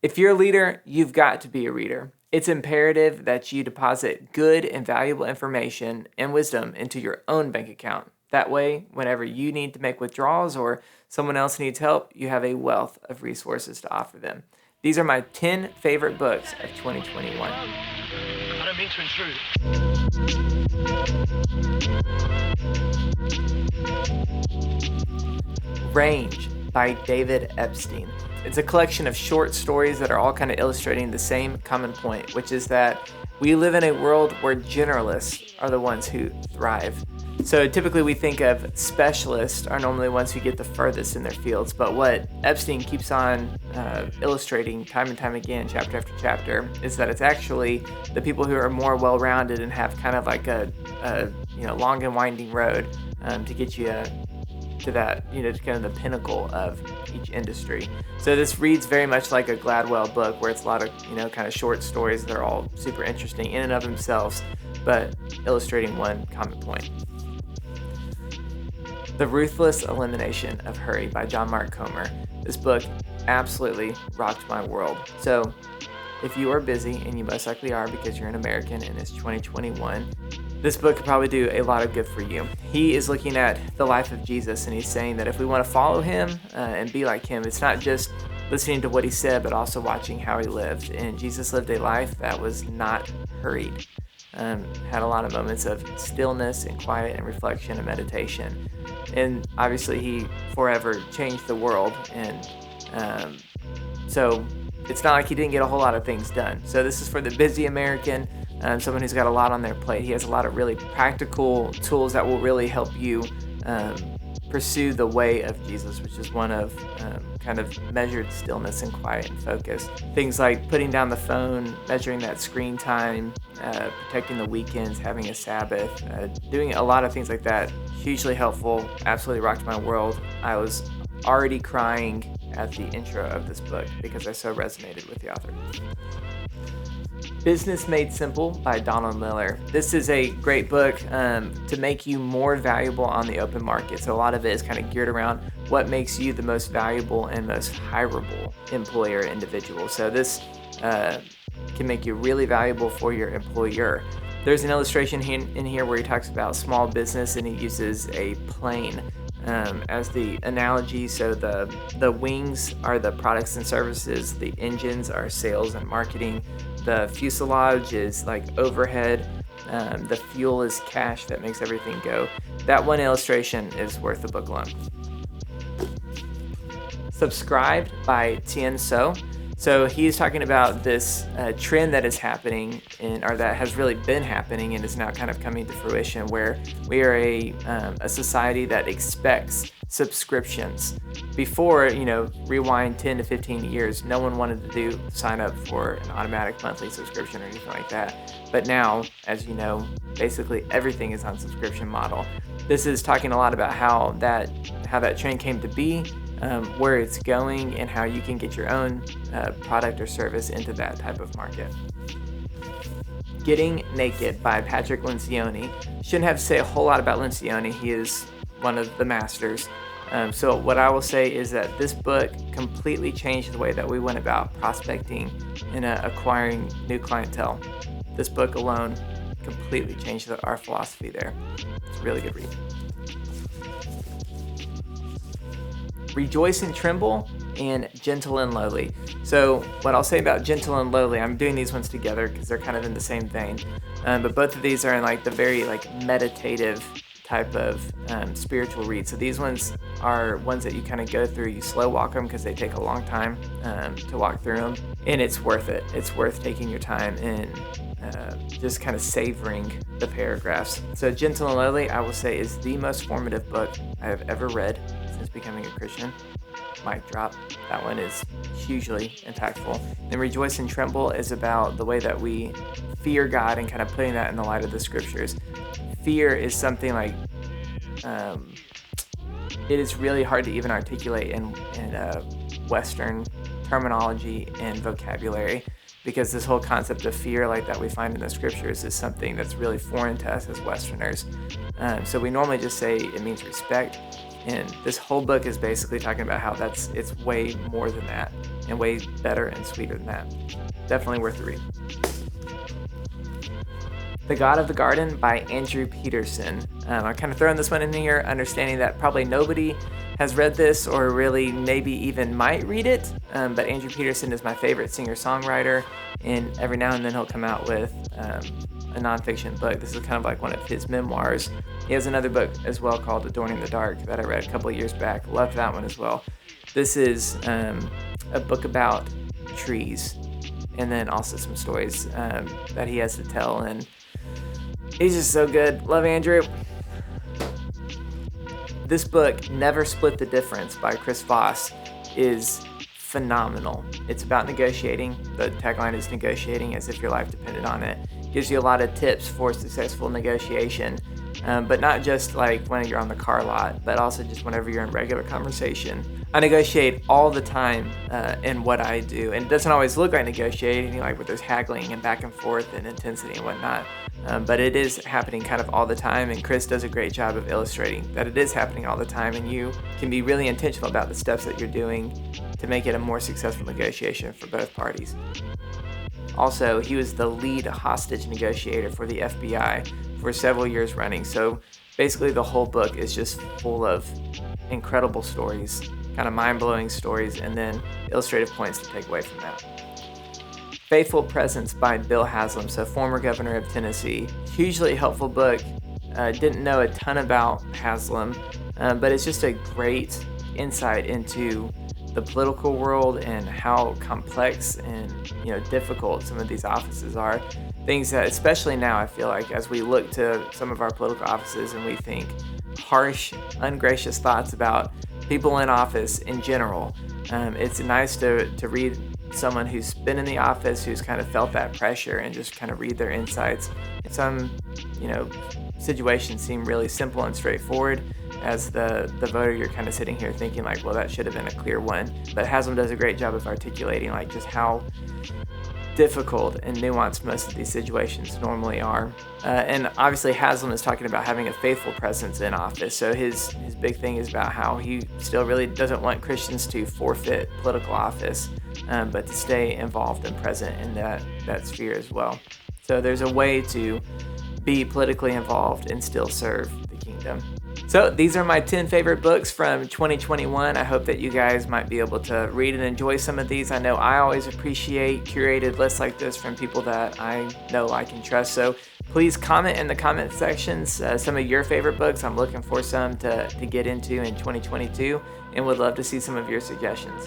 If you're a leader, you've got to be a reader. It's imperative that you deposit good and valuable information and wisdom into your own bank account. That way, whenever you need to make withdrawals or someone else needs help, you have a wealth of resources to offer them. These are my 10 favorite books of 2021. I don't mean to intrude. Range by David Epstein. It's a collection of short stories that are all kind of illustrating the same common point, which is that we live in a world where generalists are the ones who thrive. So typically we think of specialists are normally ones who get the furthest in their fields, but what Epstein keeps on illustrating time and time again, chapter after chapter, is that it's actually the people who are more well-rounded and have kind of like a long and winding road to get you to that, to kind of the pinnacle of each industry. So this reads very much like a Gladwell book where it's a lot of, kind of short stories that are all super interesting in and of themselves, but illustrating one common point. The Ruthless Elimination of Hurry by John Mark Comer. This book absolutely rocked my world. So if you are busy, and you most likely are because you're an American and it's 2021, this book could probably do a lot of good for you. He is looking at the life of Jesus, and he's saying that if we want to follow him and be like him, it's not just listening to what he said, but also watching how he lived. And Jesus lived a life that was not hurried. Had a lot of moments of stillness and quiet and reflection and meditation. And obviously he forever changed the world. And so it's not like he didn't get a whole lot of things done. So this is for the busy American, someone who's got a lot on their plate. He has a lot of really practical tools that will really help you pursue the way of Jesus, which is one of kind of measured stillness and quiet and focus. Things like putting down the phone, measuring that screen time, protecting the weekends, having a Sabbath, doing a lot of things like that. Hugely helpful, absolutely rocked my world. I was already crying at the intro of this book because I so resonated with the author. Business Made Simple by Donald Miller. This is a great book to make you more valuable on the open market. So a lot of it is kind of geared around what makes you the most valuable and most hireable employer individual. So this can make you really valuable for your employer. There's an illustration in here where he talks about small business, and he uses a plane as the analogy. So the wings are the products and services, the engines are sales and marketing, the fuselage is like overhead, the fuel is cash that makes everything go. That one illustration is worth the book alone. Subscribed by Tien So. So he's talking about this trend that is happening, or that has really been happening and is now kind of coming to fruition, where we are a society that expects subscriptions. Before, rewind 10 to 15 years, no one wanted to sign up for an automatic monthly subscription or anything like that. But now, as you know, basically everything is on subscription model. This is talking a lot about how that trend came to be, where it's going, and how you can get your own product or service into that type of market. Getting Naked by Patrick Lencioni. Shouldn't have to say a whole lot about Lencioni. He is one of the masters. So what I will say is that this book completely changed the way that we went about prospecting and acquiring new clientele. This book alone completely changed our philosophy there. It's a really good read. Rejoice and Tremble and Gentle and Lowly. So what I'll say about Gentle and Lowly, I'm doing these ones together because they're kind of in the same vein. But both of these are in like the very meditative type of spiritual read. So these ones are ones that you kind of go through. You slow walk them because they take a long time to walk through them. And it's worth it. It's worth taking your time and just kind of savoring the paragraphs. So Gentle and Lowly, I will say, is the most formative book I have ever read since becoming a Christian. Mic drop. That one is hugely impactful. And Rejoice and Tremble is about the way that we fear God and kind of putting that in the light of the scriptures. Fear is something like it is really hard to even articulate in Western terminology and vocabulary, because this whole concept of fear like that we find in the scriptures is something that's really foreign to us as Westerners. So we normally just say it means respect. And this whole book is basically talking about how it's way more than that and way better and sweeter than that. Definitely worth the read. The God of the Garden by Andrew Peterson. I'm kind of throwing this one in here, understanding that probably nobody has read this or really maybe even might read it, but Andrew Peterson is my favorite singer-songwriter, and every now and then he'll come out with a nonfiction book. This is kind of like one of his memoirs. He has another book as well called Adorning the Dark that I read a couple of years back. Loved that one as well. This is a book about trees, and then also some stories that he has to tell, and he's just so good. Love Andrew. This book, Never Split the Difference by Chris Voss, is phenomenal. It's about negotiating. The tagline is negotiating as if your life depended on it. Gives you a lot of tips for successful negotiation, but not just like when you're on the car lot, but also just whenever you're in regular conversation. I negotiate all the time in what I do, and it doesn't always look like negotiating, like where there's haggling and back and forth and intensity and whatnot. But it is happening kind of all the time, and Chris does a great job of illustrating that it is happening all the time, and you can be really intentional about the steps that you're doing to make it a more successful negotiation for both parties. Also, he was the lead hostage negotiator for the FBI for several years running, so basically the whole book is just full of incredible stories, kind of mind-blowing stories, and then illustrative points to take away from that. Faithful Presence by Bill Haslam, so former governor of Tennessee. Hugely helpful book. Didn't know a ton about Haslam, but it's just a great insight into the political world and how complex and difficult some of these offices are. Things that, especially now, I feel like as we look to some of our political offices and we think harsh, ungracious thoughts about people in office in general, it's nice to read someone who's been in the office, who's kind of felt that pressure, and just kind of read their insights. And some, situations seem really simple and straightforward. As the voter, you're kind of sitting here thinking like, well, that should have been a clear one. But Haslam does a great job of articulating like just how difficult and nuanced most of these situations normally are. And obviously Haslam is talking about having a faithful presence in office. So his big thing is about how he still really doesn't want Christians to forfeit political office, but to stay involved and present in that sphere as well. So there's a way to be politically involved and still serve the kingdom. So these are my 10 favorite books from 2021. I hope that you guys might be able to read and enjoy some of these. I know I always appreciate curated lists like this from people that I know, like, and trust. So please comment in the comment sections some of your favorite books. I'm looking for some to get into in 2022 and would love to see some of your suggestions.